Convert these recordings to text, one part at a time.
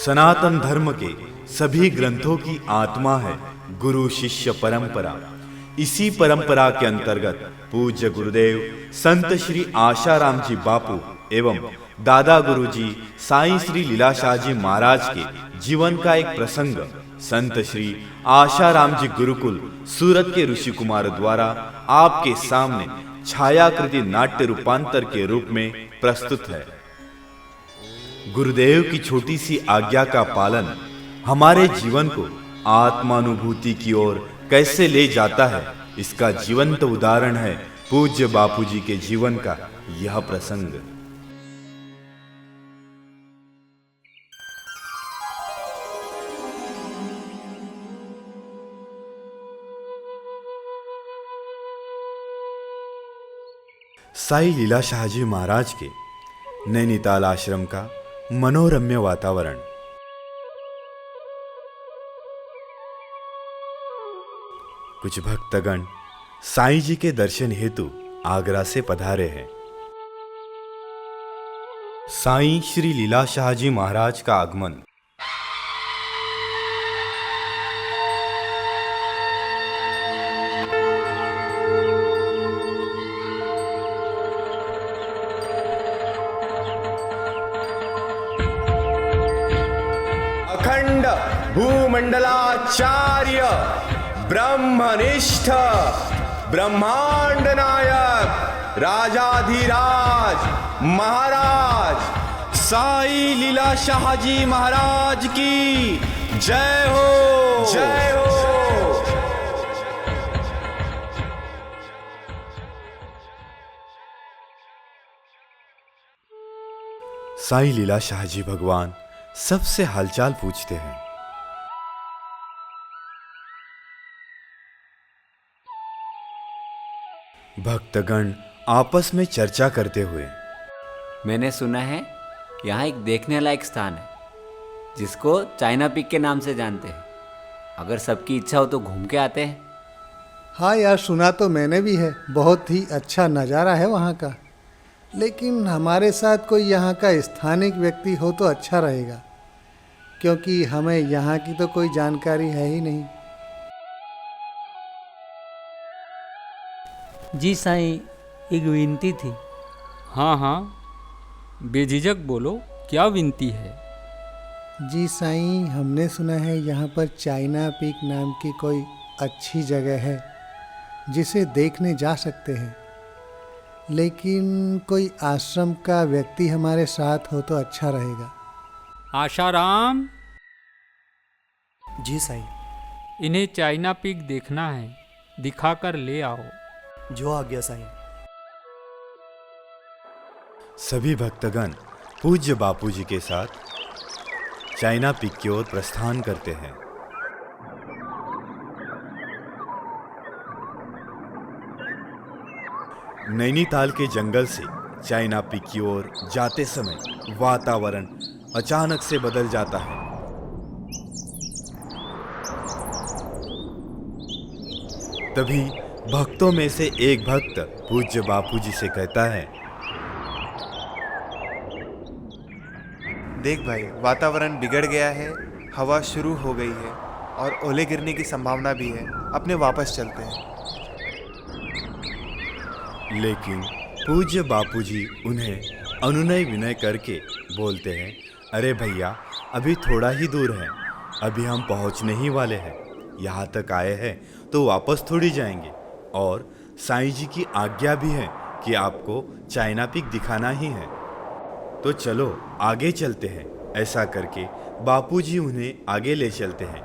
सनातन धर्म के सभी ग्रंथों की आत्मा है गुरु शिष्य परंपरा। इसी परंपरा के अंतर्गत पूज्य गुरुदेव संत श्री आशाराम जी बापू एवं दादा गुरु जी साईं श्री लीलाशाह जी महाराज के जीवन का एक प्रसंग संत श्री आशाराम जी गुरुकुल सूरत के ऋषि कुमार द्वारा आपके सामने छायाकृति नाट्य रूपांतर के रूप में प्रस्तुत है। गुरुदेव की छोटी सी आज्ञा का पालन हमारे जीवन को आत्मानुभूति की ओर कैसे ले जाता है, इसका जीवंत उदाहरण है पूज्य बापूजी के जीवन का यह प्रसंग। साईं लीलाशाह जी महाराज के नैनीताल आश्रम का मनोरम्य वातावरण। कुछ भक्तगण साईं जी के दर्शन हेतु आगरा से पधारे हैं। साईं श्री लीलाशाह जी महाराज का आगमन। अखंड भूमंडलाचार्य ब्रह्मनिष्ठ ब्रह्मांड नायक राजाधिराज महाराज साईं लीलाशाह जी महाराज की जय हो, जय हो। साईं लीलाशाह जी भगवान सबसे हालचाल पूछते हैं। भक्तगण आपस में चर्चा करते हुए, मैंने सुना है यहाँ एक देखने लायक स्थान है जिसको चाइना पीक के नाम से जानते हैं। अगर सबकी इच्छा हो तो घूम के आते हैं। हाँ यार, सुना तो मैंने भी है, बहुत ही अच्छा नज़ारा है वहाँ का। लेकिन हमारे साथ कोई यहाँ का स्थानिक व्यक्ति हो तो अच्छा रहेगा, क्योंकि हमें यहाँ की तो कोई जानकारी है ही नहीं। जी साईं, एक विनती थी। हाँ हाँ, बेझिझक बोलो, क्या विनती है? जी साईं, हमने सुना है यहाँ पर चाइना पीक नाम की कोई अच्छी जगह है जिसे देखने जा सकते हैं, लेकिन कोई आश्रम का व्यक्ति हमारे साथ हो तो अच्छा रहेगा। आशाराम जी साईं, इन्हें चाइना पीक देखना है, दिखाकर ले आओ। जो आज्ञा साईं। सभी भक्तगण पूज्य बापूजी के साथ चाइना पीक की ओर प्रस्थान करते हैं। नैनीताल के जंगल से चाइना पीक की ओर जाते समय वातावरण अचानक से बदल जाता है। तभी भक्तों में से एक भक्त पूज्य बापूजी से कहता है, देख भाई, वातावरण बिगड़ गया है, हवा शुरू हो गई है और ओले गिरने की संभावना भी है। अपने वापस चलते हैं। लेकिन पूज्य बापूजी उन्हें अनुनय विनय करके बोलते हैं, अरे भैया, अभी थोड़ा ही दूर है, अभी हम पहुंचने ही वाले हैं। यहाँ तक आए हैं तो वापस थोड़ी जाएंगे, और साईं जी की आज्ञा भी है कि आपको चाइना पीक दिखाना ही है, तो चलो आगे चलते हैं। ऐसा करके बापूजी उन्हें आगे ले चलते हैं।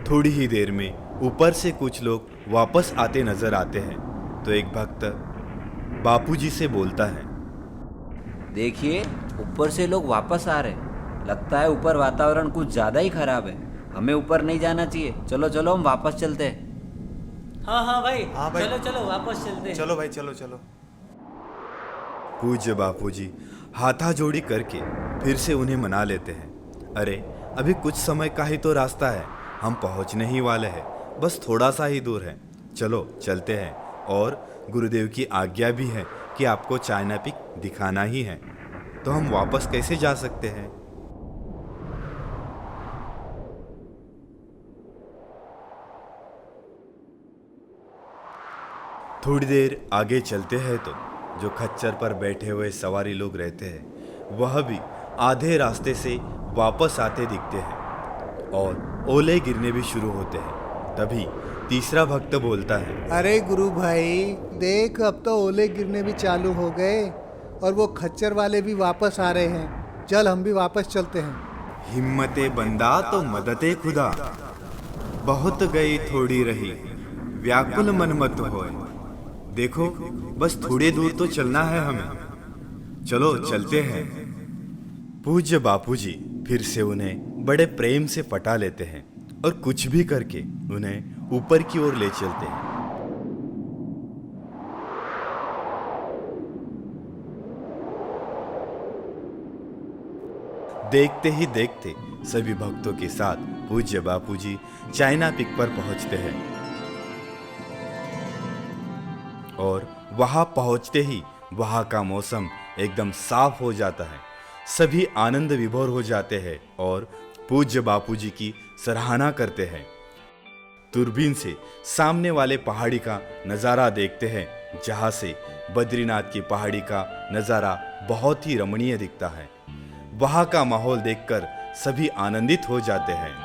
थोड़ी ही देर में ऊपर से कुछ लोग वापस आते नजर आते हैं, तो एक भक्त बापूजी से बोलता है, देखिए, ऊपर से लोग वापस आ रहे हैं। लगता है ऊपर वातावरण कुछ ज़्यादा ही खराब है, हमें ऊपर नहीं जाना चाहिए। चलो चलो, हम वापस चलते हैं। हाँ भाई, हाँ भाई, चलो चलो वापस चलते हैं। चलो भाई, चलो चलो। पूज्य बापूजी हाथा जोड़ी करके फिर से उन्हें मना लेते हैं, अरे अभी कुछ समय का ही तो रास्ता है, हम पहुंचने ही वाले हैं, बस थोड़ा सा ही दूर है, चलो चलते हैं। और गुरुदेव की आज्ञा भी है कि आपको चाइना पीक दिखाना ही है, तो हम वापस कैसे जा सकते हैं? थोड़ी देर आगे चलते हैं तो जो खच्चर पर बैठे हुए सवारी लोग रहते हैं वह भी आधे रास्ते से वापस आते दिखते हैं और ओले गिरने भी शुरू होते हैं। तभी तीसरा भक्त बोलता है, अरे गुरु भाई देख, अब तो ओले गिरने भी चालू हो गए और वो खच्चर वाले भी वापस आ रहे हैं। चल हम भी वापस चलते हैं। हिम्मते बंदा तो मददे खुदा, बहुत गई थोड़ी रही, व्याकुल मन मत होए। देखो बस थोड़ी दूर तो चलना है हमें, चलो चलते हैं। पूज्य बापूजी फिर से उन्हें बड़े प्रेम से पटा लेते हैं और कुछ भी करके उन्हें ऊपर की ओर ले चलते हैं। देखते ही देखते सभी भक्तों के साथ पूज्य बापूजी चाइना पीक पर पहुंचते हैं और वहां पहुंचते ही वहां का मौसम एकदम साफ हो जाता है। सभी आनंद विभोर हो जाते हैं और पूज्य बापूजी की सराहना करते हैं। दूरबीन से सामने वाले पहाड़ी का नज़ारा देखते हैं, जहां से बद्रीनाथ की पहाड़ी का नज़ारा बहुत ही रमणीय दिखता है। वहां का माहौल देखकर सभी आनंदित हो जाते हैं।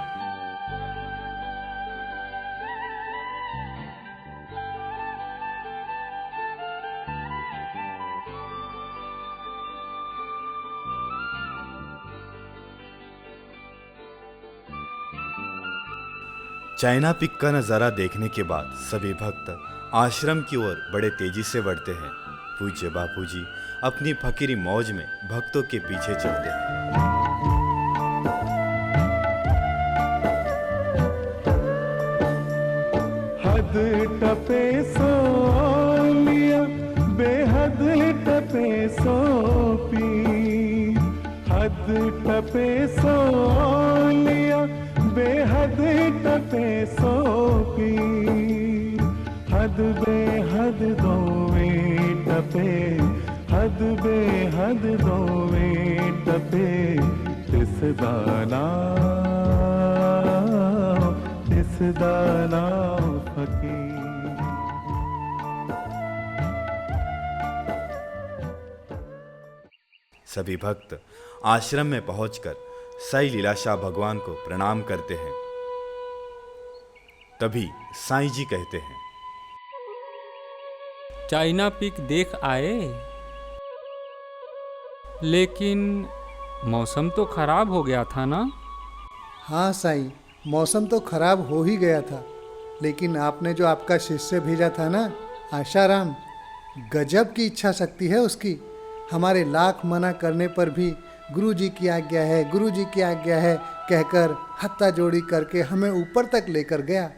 चाइना पीक का नज़ारा देखने के बाद सभी भक्त आश्रम की ओर बड़े तेजी से बढ़ते हैं। पूज्य बापूजी अपनी फकीरी मौज में भक्तों के पीछे चलते हैं। हद टपे सो लिया, बेहद टपे सो पी, हद टपे सो लिया, बेहद टपे सो पी, हद बेहद दोवे टपे, हद बेहद दोवे टपे, तिस दाना फकीर। सभी भक्त आश्रम में पहुंचकर साईं लीलाशाह भगवान को प्रणाम करते हैं। तभी साईं जी कहते हैं, चाइना पीक देख आए, लेकिन मौसम तो खराब हो गया था ना? हाँ साईं, मौसम तो खराब हो ही गया था, लेकिन आपने जो आपका शिष्य भेजा था ना आशाराम, गजब की इच्छा शक्ति है उसकी। हमारे लाख मना करने पर भी गुरु जी की आज्ञा है, गुरु जी की आज्ञा है कहकर हत्ता जोड़ी करके हमें ऊपर तक लेकर गया।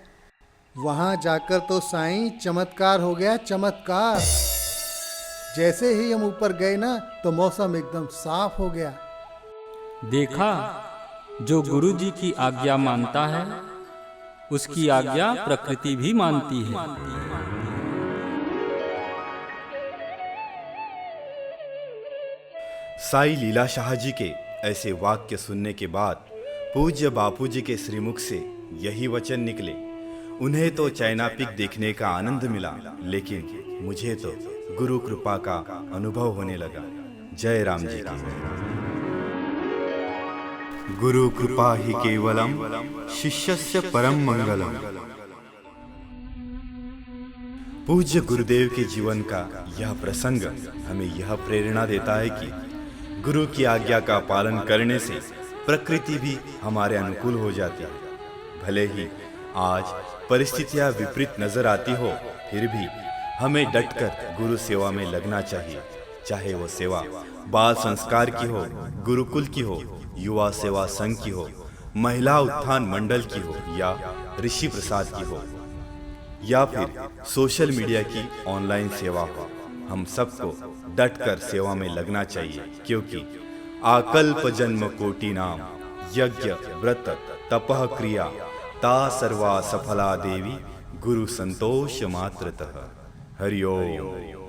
वहाँ जाकर तो साईं चमत्कार हो गया, चमत्कार। जैसे ही हम ऊपर गए ना तो मौसम एकदम साफ हो गया। देखा, जो गुरु जी की आज्ञा मानता है उसकी आज्ञा प्रकृति भी मानती है। साईं लीलाशाह जी के ऐसे वाक्य सुनने के बाद पूज्य बापूजी के श्रीमुख से यही वचन निकले, उन्हें तो चाइना पीक देखने का आनंद मिला, लेकिन मुझे तो गुरु कृपा का अनुभव होने लगा। जय राम जी की। गुरु कृपा ही केवलम शिष्यस्य परम मंगलम। पूज्य गुरुदेव के जीवन का यह प्रसंग हमें यह प्रेरणा देता है कि गुरु की आज्ञा का पालन करने से प्रकृति भी हमारे अनुकूल हो जाती है। भले ही आज परिस्थितियां विपरीत नजर आती हो, फिर भी हमें डटकर गुरु सेवा में लगना चाहिए। चाहे वो सेवा बाल संस्कार की हो, गुरुकुल की हो, युवा सेवा संघ की हो, महिला उत्थान मंडल की हो, या ऋषि प्रसाद की हो, या फिर सोशल मीडिया की ऑनलाइन सेवा हो, हम सबको डटकर सेवा में लगना चाहिए, क्योंकि आकल्प जन्म कोटि नाम यज्ञ व्रत तपः क्रिया ता सर्वा सफला देवी गुरु संतोष मात्रतः। हरिओम।